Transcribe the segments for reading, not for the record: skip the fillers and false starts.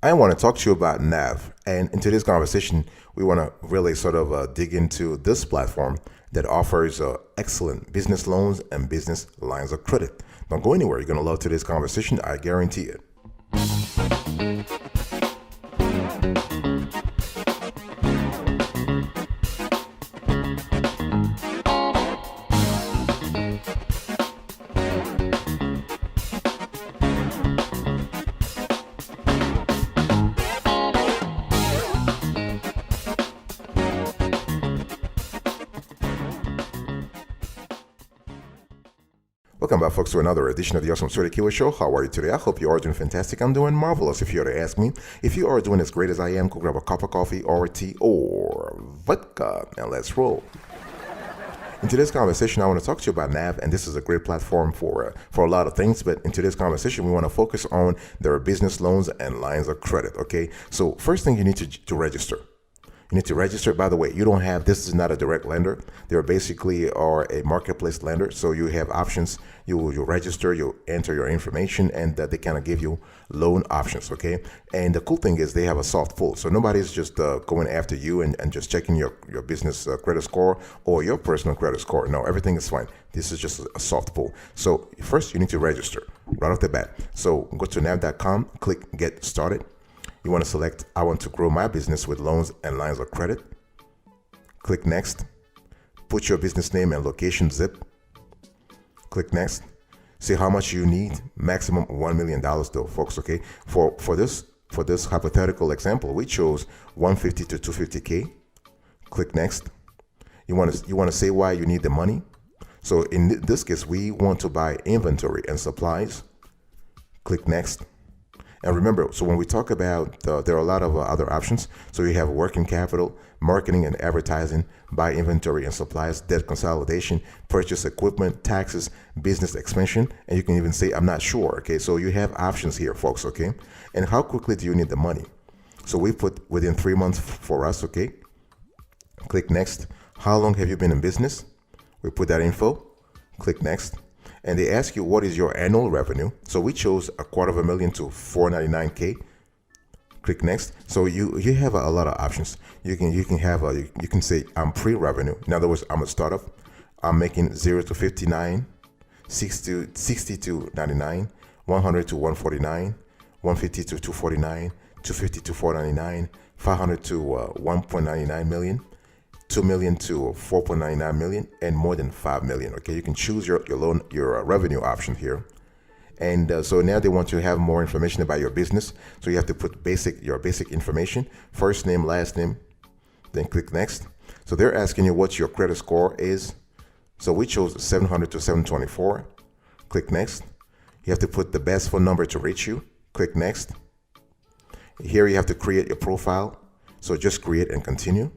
I want to talk to you about NAV. And in today's conversation, we want to really sort of dig into this platform that offers excellent business loans and business lines of credit. Don't go anywhere. You're going to love today's conversation. I guarantee it. Welcome back, folks, to another edition of the Awesome Story Killer Show. How are you today? I hope you are doing fantastic. I'm doing marvelous, if you were to ask me. If you are doing as great as I am, go grab a cup of coffee or tea or vodka, and let's roll. In today's conversation, I want to talk to you about NAV, and this is a great platform for a lot of things. But in today's conversation, we want to focus on their business loans and lines of credit. Okay, so first thing you need to register. You need to register. By the way, you don't have, this is not a direct lender. They basically are a marketplace lender. So you have options. You register, you enter your information, and they kind of give you loan options. Okay. And the cool thing is they have a soft pull. So nobody's just going after you and just checking your business credit score or your personal credit score. No, everything is fine. This is just a soft pull. So first you need to register right off the bat. So go to nav.com, click get started. You want to select, I want to grow my business with loans and lines of credit. Click next. Put your business name and location zip. Click next. See how much you need. Maximum $1 million though, folks, okay? For this hypothetical example, we chose 150 to 250K. Click next. You want to say why you need the money. So in this case, we want to buy inventory and supplies. Click next. And remember, so when we talk about, there are a lot of other options. So you have working capital, marketing and advertising, buy inventory and supplies, debt consolidation, purchase equipment, taxes, business expansion, and you can even say, I'm not sure. Okay, so you have options here, folks. Okay, and how quickly do you need the money? So we put within 3 months for us. Okay, click next. How long have you been in business? We put that info. Click next. And they ask you, what is your annual revenue? So we chose $250,000 to $499K. Click next. So you have a lot of options. You can say I'm pre-revenue. In other words, I'm a startup. I'm making 0 to 59, 60 to 99, 100 to 149, 150 to 249, 250 to 499, 500 to 1.99 million. 2 million to 4.99 million, and more than 5 million. Okay, you can choose your loan, your revenue option here. And so now they want to have more information about your business. So you have to put your basic information, first name, last name, then click next. So they're asking you what your credit score is. So we chose 700 to 724. Click next. You have to put the best phone number to reach you. Click next. Here you have to create your profile. So just create and continue.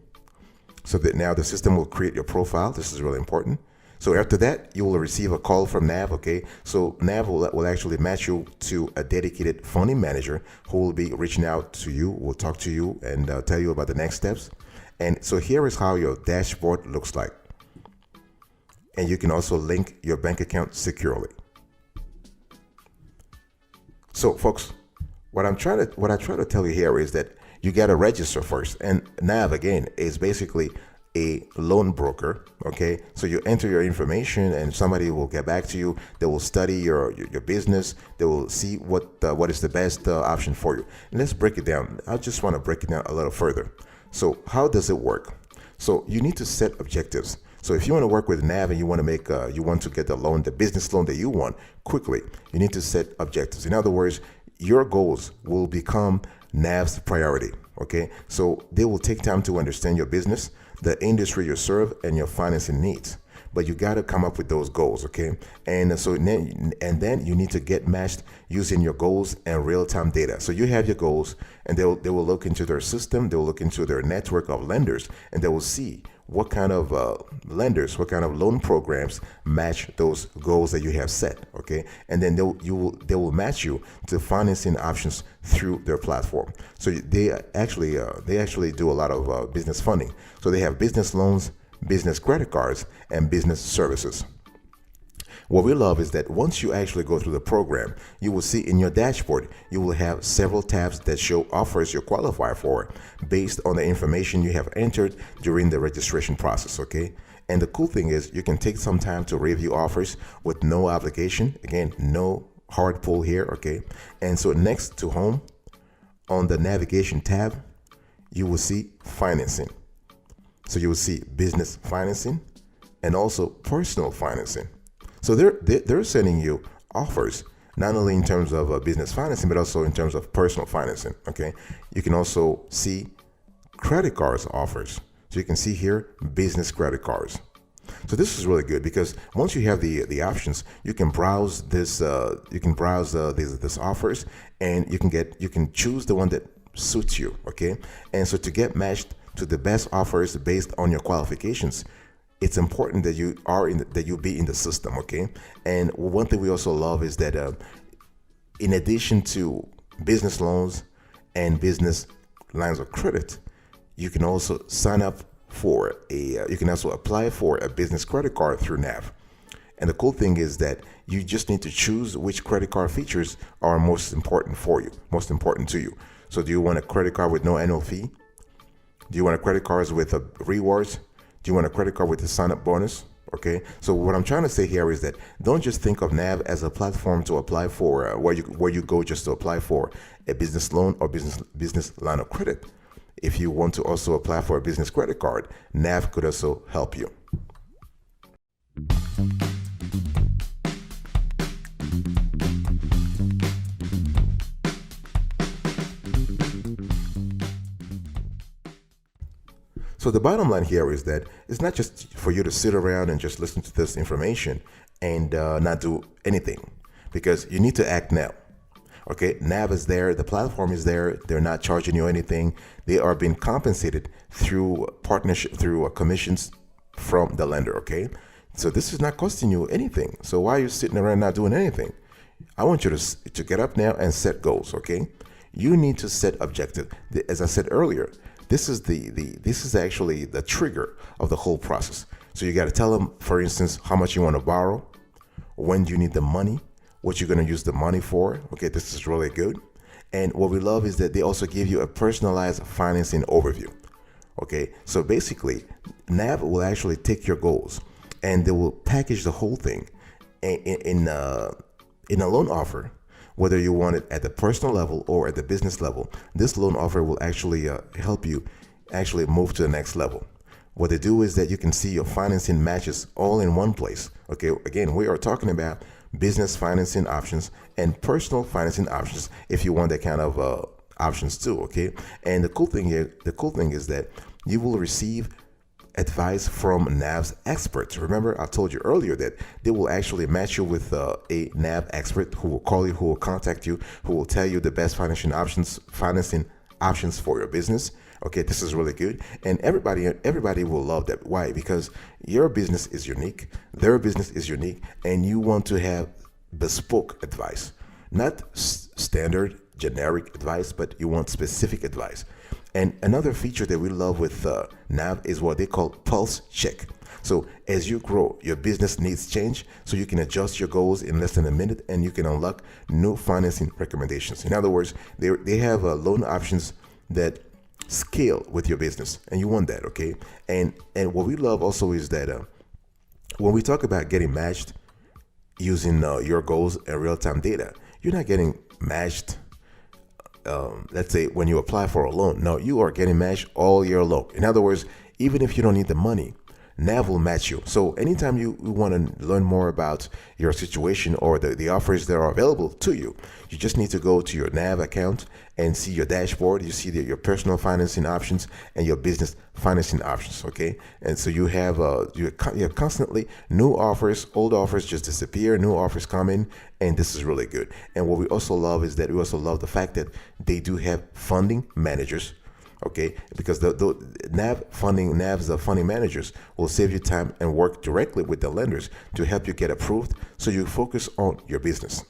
So that now the system will create your profile. This is really important. So after that, you will receive a call from NAV. Okay, so NAV will actually match you to a dedicated funding manager who will be reaching out to you, will talk to you and tell you about the next steps. And so here is how your dashboard looks like. And you can also link your bank account securely. So folks, what I try to tell you here is that you got to register first. And NAV, again, is basically a loan broker. Okay, so you enter your information and somebody will get back to you. They will study your business. They will see what is the best option for you. And let's break it down. I just want to break it down a little further. So how does it work? So you need to set objectives. So if you want to work with NAV and you want to get the loan, the business loan that you want quickly, you need to set objectives. In other words, your goals will become NAV's priority. Okay, so they will take time to understand your business, the industry you serve, and your financing needs. But you got to come up with those goals. Okay, and so then you need to get matched using your goals and real-time data. So you have your goals, and they will look into their system, they will look into their network of lenders, and they will see what kind of lenders, what kind of loan programs match those goals that you have set. Okay, and then they will match you to financing options through their platform. So they actually do a lot of business funding. So they have business loans, business credit cards, and business services. what we love is that once you actually go through the program, you will see in your dashboard, you will have several tabs that show offers you qualify for based on the information you have entered during the registration process, okay? And the cool thing is you can take some time to review offers with no obligation. Again, no hard pull here, okay? And so next to home, on the navigation tab, you will see financing. So you will see business financing and also personal financing. So they're sending you offers, not only in terms of business financing, but also in terms of personal financing, okay? You can also see credit cards offers. So you can see here business credit cards. So this is really good because once you have the options, you can browse this these offers, and you can choose the one that suits you, okay? And so to get matched to the best offers based on your qualifications, it's important that you be in the system, okay? And one thing we also love is that in addition to business loans and business lines of credit, you can also sign up for you can also apply for a business credit card through NAV. And the cool thing is that you just need to choose which credit card features are most important to you. So do you want a credit card with no annual fee? Do you want a credit card with rewards? Do you want a credit card with a sign-up bonus? Okay, so what I'm trying to say here is that don't just think of NAV as a platform to apply for where you go just to apply for a business loan or business line of credit. If you want to also apply for a business credit card, NAV could also help you. So the bottom line here is that it's not just for you to sit around and just listen to this information and not do anything, because you need to act now. Okay, NAV is there, the platform is there, they're not charging you anything. They are being compensated through partnership, through commissions from the lender, okay? So this is not costing you anything. So why are you sitting around not doing anything? I want you to get up now and set goals, okay? You need to set objectives. As I said earlier, this is actually the trigger of the whole process. So you got to tell them, for instance, how much you want to borrow, when do you need the money, what you're going to use the money for. Okay, this is really good. And what we love is that they also give you a personalized financing overview. Okay, so basically, NAV will actually take your goals and they will package the whole thing in a loan offer. Whether you want it at the personal level or at the business level, this loan offer will actually help you actually move to the next level. What they do is that you can see your financing matches all in one place. Okay, again, we are talking about business financing options and personal financing options if you want that kind of options too. Okay, and the cool thing is that you will receive advice from NAV's experts. Remember, I told you earlier that they will actually match you with a NAV expert who will call you, who will contact you, who will tell you the best financing options for your business. Okay, this is really good, and everybody will love that. Why? Because your business is unique, their business is unique, and you want to have bespoke advice, not standard generic advice, but you want specific advice. And another feature that we love with NAV is what they call pulse check. So as you grow, your business needs change, so you can adjust your goals in less than a minute, and you can unlock new financing recommendations. In other words, they have loan options that scale with your business, and you want that, okay? And what we love also is that when we talk about getting matched using your goals and real-time data, you're not getting matched let's say when you apply for a loan. No, you are getting matched all year long. In other words, even if you don't need the money, NAV will match you. So anytime you want to learn more about your situation or the offers that are available to you, you just need to go to your NAV account and see your dashboard. You see your personal financing options and your business financing options, okay? And so you have constantly new offers, old offers just disappear, new offers come in, and this is really good. And what we also love is that we also love the fact that they do have funding managers. Okay, because the NAV's funding managers will save you time and work directly with the lenders to help you get approved, so you focus on your business.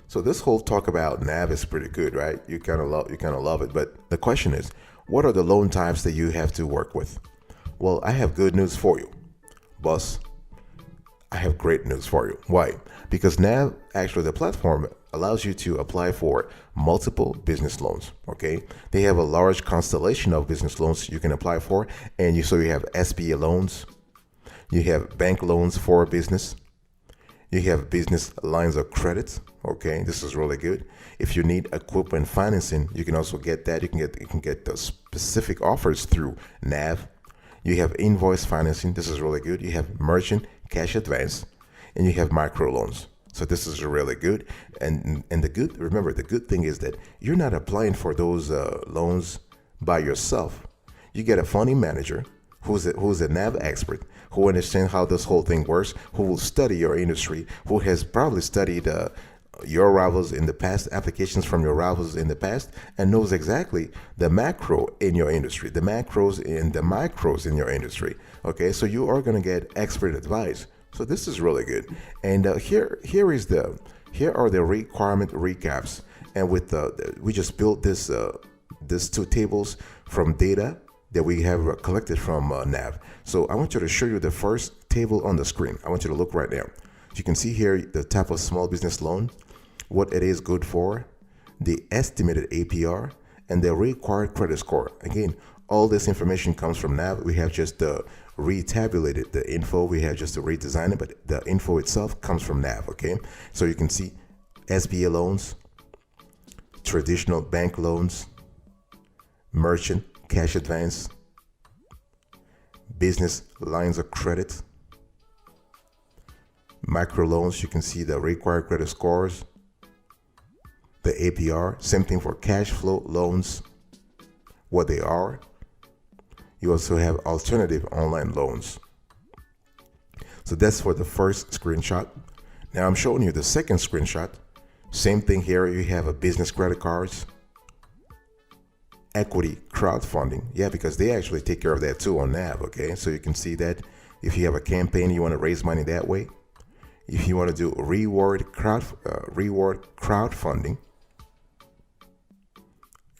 So this whole talk about NAV is pretty good, right? You kind of love it, but the question is, what are the loan types that you have to work with? Well, I have good news for you, boss. I have great news for you. Why? Because NAV, actually, the platform allows you to apply for multiple business loans. Okay, they have a large constellation of business loans you can apply for, and you have SBA loans, you have bank loans for business, you have business lines of credit. Okay, this is really good. If you need equipment financing, you can also get that. You can get the specific offers through NAV. You have invoice financing. This is really good. You have merchant cash advance, and you have micro loans. So this is really good. And remember, the good thing is that you're not applying for those loans by yourself. You get a funding manager who's a NAV expert, who understands how this whole thing works, who will study your industry, who has probably studied your rivals in the past, applications from your rivals in the past, and knows exactly the macro in your industry, the macros and the micros in your industry. Okay, so you are going to get expert advice. So this is really good. And here are the requirement recaps. And with we just built this two tables from data that we have collected from NAV. So I want you to show you the first table on the screen. I want you to look right now. You can see here the type of small business loan, what it is good for, the estimated APR, and the required credit score. Again, all this information comes from NAV. We have just retabulated the info. We have just to redesign it, but the info itself comes from NAV. Okay, so you can see SBA loans, traditional bank loans, merchant cash advance, business lines of credit, micro loans. You can see the required credit scores, the APR. Same thing for cash flow loans, what they are. You also have alternative online loans. So that's for the first screenshot. Now I'm showing you the second screenshot. Same thing here. You have a business credit cards, equity crowdfunding. Yeah, because they actually take care of that too on NAV. Okay, so you can see that if you have a campaign, you want to raise money that way. If you want to do reward crowdfunding,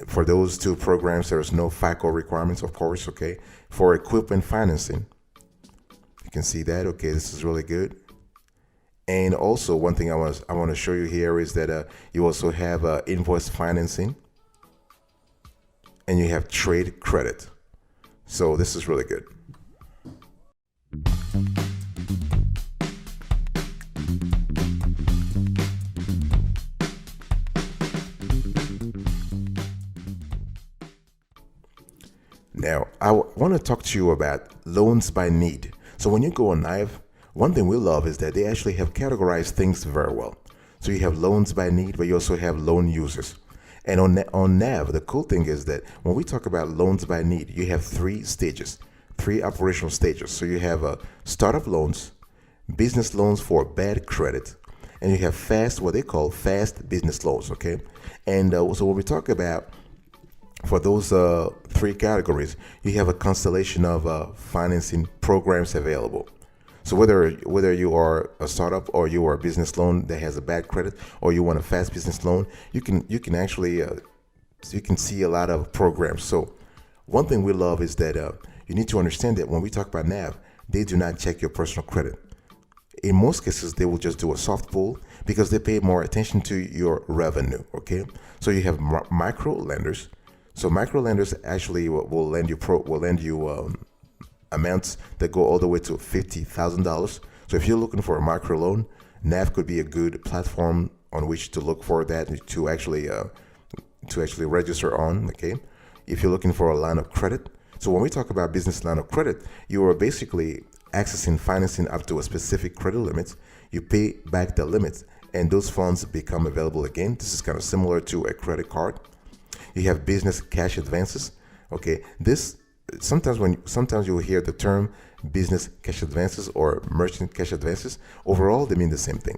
for those two programs, there is no FICO requirements, of course. Okay, for equipment financing, you can see that. Okay, this is really good. And also, one thing I want to show you here is that you also have invoice financing, and you have trade credit. So this is really good. Now, I want to talk to you about loans by need. So when you go on NAV, one thing we love is that they actually have categorized things very well. So you have loans by need, but you also have loan users. And on NAV, the cool thing is that when we talk about loans by need, you have three stages, three operational stages. So you have startup loans, business loans for bad credit, and you have what they call fast business loans. Okay, and so when we talk about for those three categories, you have a constellation of financing programs available. So whether you are a startup or you are a business loan that has a bad credit, or you want a fast business loan, you can actually you can see a lot of programs. So one thing we love is that you need to understand that when we talk about NAV, they do not check your personal credit. In most cases, they will just do a soft pull because they pay more attention to your revenue. Okay, so you have micro lenders. So micro lenders actually will lend you amounts that go all the way to $50,000. So if you're looking for a micro loan, NAV could be a good platform on which to look for that to actually register on. Okay, if you're looking for a line of credit. So when we talk about business line of credit, you are basically accessing financing up to a specific credit limit. You pay back the limit, and those funds become available again. This is kind of similar to a credit card. You have business cash advances. Okay, this sometimes you will hear the term business cash advances or merchant cash advances. Overall, they mean the same thing.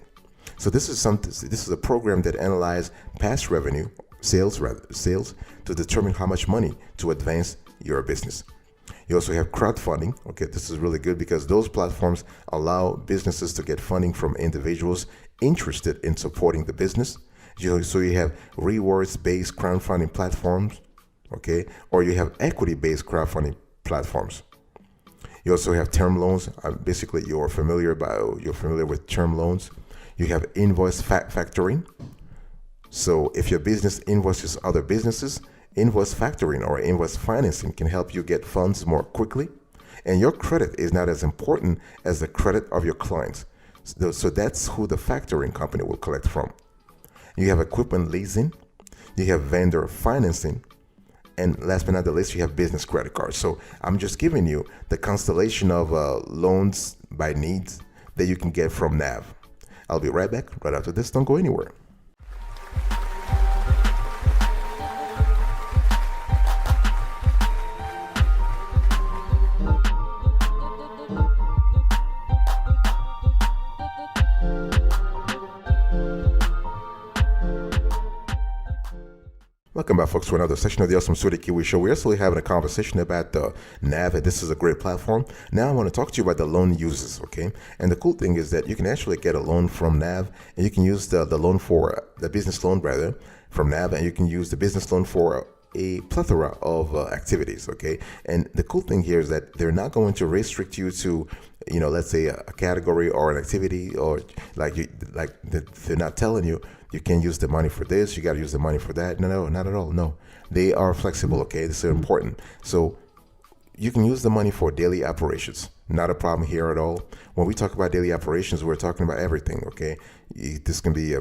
So this is a program that analyzes past revenue, sales to determine how much money to advance your business. You also have crowdfunding. Okay, this is really good because those platforms allow businesses to get funding from individuals interested in supporting the business. So you have rewards-based crowdfunding platforms, okay, or you have equity-based crowdfunding platforms. You also have term loans. Basically, you're familiar with term loans. You have invoice factoring. So if your business invoices other businesses, invoice factoring or invoice financing can help you get funds more quickly. And your credit is not as important as the credit of your clients. So that's who the factoring company will collect from. You have equipment leasing. You have vendor financing. And last but not the least, you have business credit cards. So I'm just giving you the constellation of loans by needs that you can get from NAV. I'll be right back right after this. Don't go anywhere. Welcome back, folks, to another session of the Awesome Sweetie Kiwi Show. We're actually having a conversation about the NAV, and this is a great platform. Now I want to talk to you about the loan uses, okay? And the cool thing is that you can actually get a loan from NAV, and you can use the loan for the business loan, rather, from NAV, and you can use the business loan for a plethora of activities, okay? And the cool thing here is that they're not going to restrict you to, let's say a category or an activity, or they're not telling you you can't use the money for this, you got to use the money for that. No, not at all. No, they are flexible, okay? This is important. So you can use the money for daily operations. Not a problem here at all. When we talk about daily operations, we're talking about everything, okay? This can be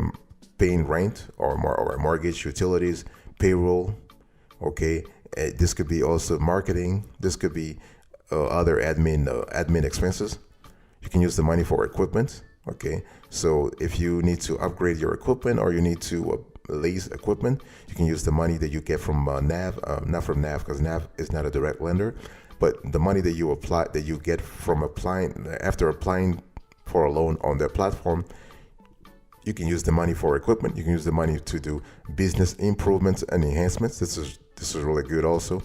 paying rent or a mortgage, utilities, payroll, okay? This could be also marketing. This could be other admin expenses. You can use the money for equipment. Okay, so if you need to upgrade your equipment or you need to lease equipment, you can use the money that you get from NAV, not from NAV because NAV is not a direct lender, but the money that you get from after applying for a loan on their platform. You can use the money for equipment. You can use the money to do business improvements and enhancements. This is really good also.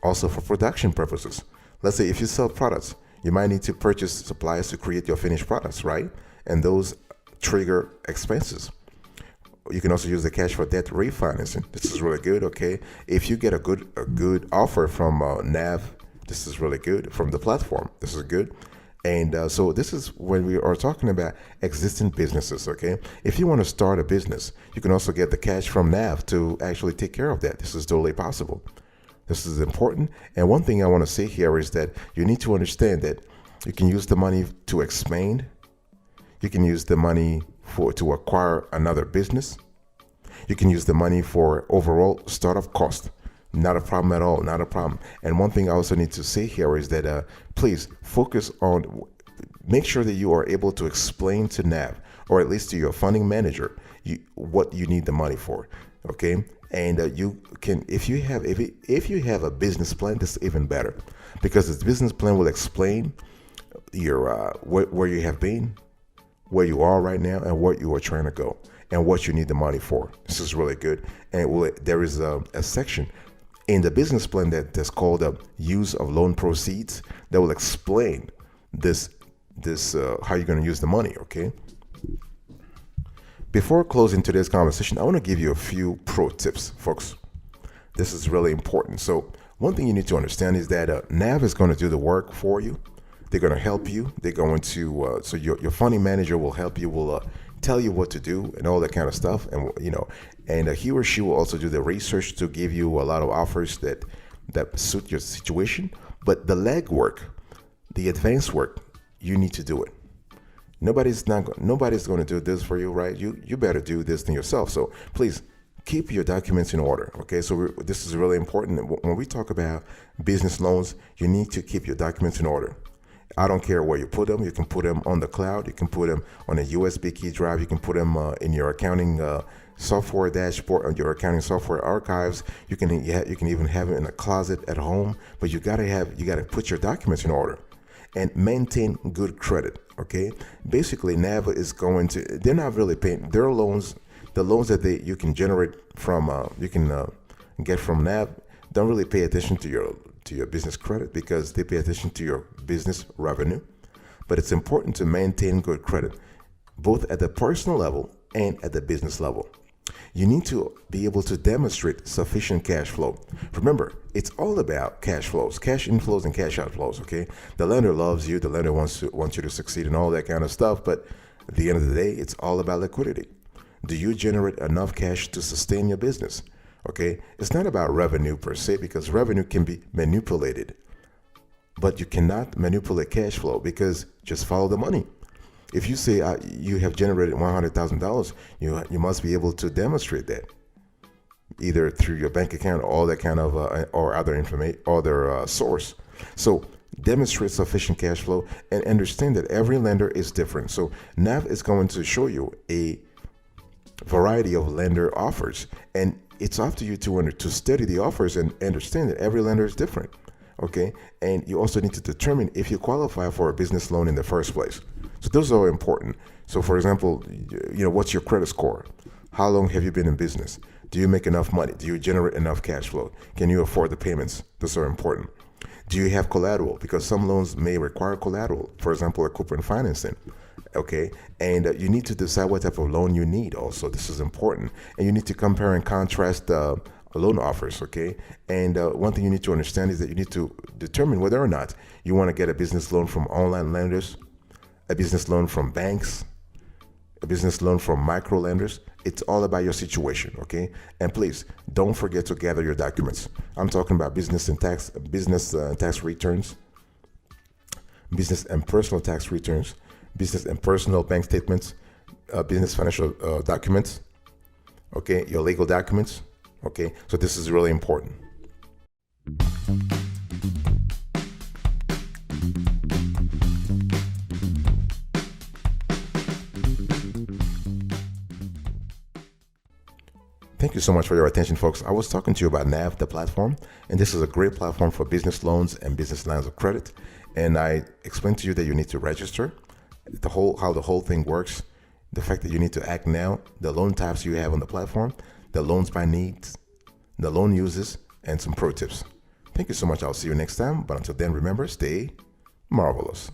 Also for production purposes. Let's say if you sell products, you might need to purchase supplies to create your finished products, right? And those trigger expenses. You can also use the cash for debt refinancing. This is really good, okay? If you get a good offer from NAV, this is really good. From the platform, this is good. And so this is when we are talking about existing businesses, okay? If you want to start a business, you can also get the cash from NAV to actually take care of that. This is totally possible. This is important. And one thing I want to say here is that you need to understand that you can use the money to expand. You can use the money to acquire another business. You can use the money for overall startup cost. Not a problem at all. Not a problem. And one thing I also need to say here is that please focus on, make sure that you are able to explain to NAV, or at least to your funding manager, what you need the money for. Okay. And you can, if you have a business plan, this is even better, because this business plan will explain your where you have been, where you are right now, and what you are trying to go, and what you need the money for. This is really good. And there is a section in the business plan that's called use of loan proceeds that will explain this how you're going to use the money. Okay. Before closing today's conversation, I want to give you a few pro tips, folks. This is really important. So one thing you need to understand is that NAV is going to do the work for you. They're going to help you. They're going to, so your funding manager will help you, will tell you what to do and all that kind of stuff. And, and he or she will also do the research to give you a lot of offers that suit your situation. But the legwork, the advanced work, you need to do it. Nobody's going to do this for you, right? You better do this than yourself. So please keep your documents in order. Okay. So this is really important. When we talk about business loans, you need to keep your documents in order. I don't care where you put them. You can put them on the cloud. You can put them on a USB key drive. You can put them in your accounting software dashboard, on your accounting software archives. You can even have it in a closet at home. But you gotta put your documents in order and maintain good credit. Okay. Basically, NAV is going to. They're not really paying their loans. The loans that you can generate from get from NAV don't really pay attention to your business credit, because they pay attention to your business revenue. But it's important to maintain good credit, both at the personal level and at the business level. You need to be able to demonstrate sufficient cash flow. Remember, it's all about cash flows, cash inflows and cash outflows, okay? The lender loves you, the lender wants you to succeed and all that kind of stuff, but at the end of the day, it's all about liquidity. Do you generate enough cash to sustain your business? Okay? It's not about revenue per se, because revenue can be manipulated. But you cannot manipulate cash flow, because just follow the money. If you say you have generated $100,000, you must be able to demonstrate that, either through your bank account or all that kind of or other information, other source. So demonstrate sufficient cash flow and understand that every lender is different. So NAV is going to show you a variety of lender offers, and it's up to you to study the offers and understand that every lender is different. Okay, and you also need to determine if you qualify for a business loan in the first place. So those are important. So for example, what's your credit score? How long have you been in business? Do you make enough money? Do you generate enough cash flow? Can you afford the payments? Those are important. Do you have collateral? Because some loans may require collateral. For example, equipment financing. Okay, and you need to decide what type of loan you need also. This is important. And you need to compare and contrast loan offers, okay? And one thing you need to understand is that you need to determine whether or not you want to get a business loan from online lenders, a business loan from banks, a business loan from micro lenders. It's all about your situation, okay? And please don't forget to gather your documents. I'm talking about business tax returns, business and personal tax returns, business and personal bank statements, business financial documents, okay? Your legal documents. Okay, so this is really important. Thank you so much for your attention, folks. I was talking to you about NAV, the platform, and this is a great platform for business loans and business lines of credit. And I explained to you that you need to register, how the whole thing works, the fact that you need to act now, the loan types you have on the platform, the loans by needs, the loan uses, and some pro tips. Thank you so much. I'll see you next time. But until then, remember, stay marvelous.